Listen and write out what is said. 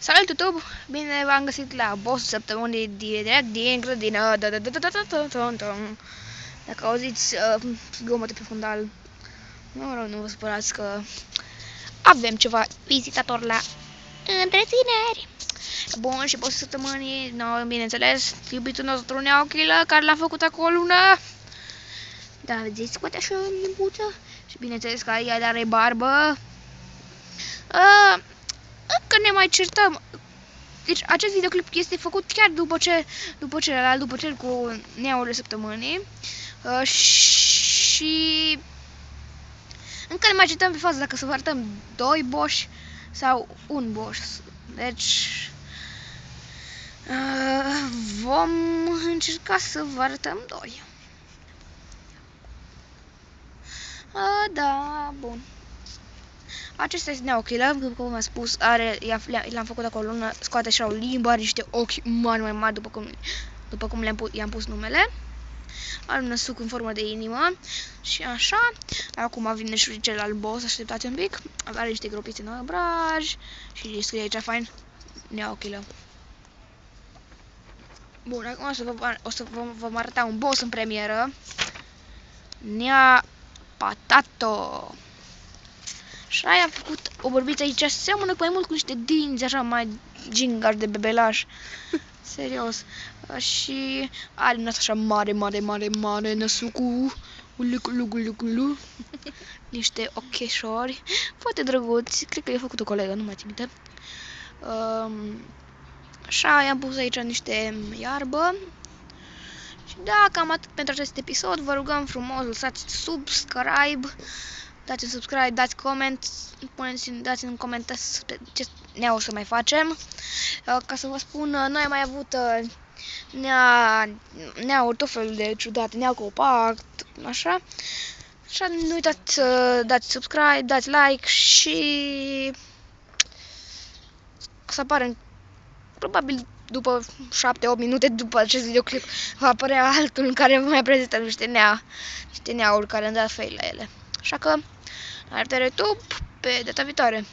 Salut YouTube! Bine v-am găsit la boss săptămânii direct din grădină. Dacă auziți zgomote pe fundal, nu vă supărați că avem ceva vizitator la întrețineri. Bun, și boss săptămânii, bineînțeles, iubitul nostru Neochilă, care l-a făcut acolo una. Da, vedeți, scoate așa în limbuță. Și bineînțeles că ea are barbă. Încă ne mai certăm. Deci acest videoclip este făcut chiar după cel cu neaurile săptămânii. Și încă ne mai certăm pe față dacă să vă arătăm 2 boși sau un boș. Deci vom încerca să vă arătăm 2. Da, bun. Acesta este Neochilă, după cum am spus, l-am făcut acolo, scoate așa o limbă, are niște ochi mari, mai mari, după cum i-am pus numele. Are un suc în formă de inimă și așa. Acum vine și celălalt boss, așteptați un pic. Are niște gropițe în obraj și scrie aici fain Neochilă. Bun, acum o să vă arăta un boss în premieră. Nea Patato. Și aia a făcut o bărbiță aici, seamănă mai mult cu niște dinți așa mai gingași de bebelaș. Serios. Și are un nas așa mare, năsucu. Uluculu. Niște ocheșori. Foarte drăguți. Cred că i-a făcut o colegă, nu mai țin minte. Așa, i-am pus aici niște iarbă. Și da, cam atât pentru acest episod. Vă rugăm frumos, lăsați subscribe. Dați un subscribe, dați comment, dați în comentarii ce nea o să mai facem. Ca să vă spun, noi am mai avut neauri tot felul de ciudate, nea copac, așa. Așa, nu uitați să dați subscribe, dați like și o să apară probabil după 7-8 minute după acest videoclip va apărea altul în care vă mai prezentăm niște neauri care îmi dat fail la ele. Așa că, la revedere YouTube pe data viitoare!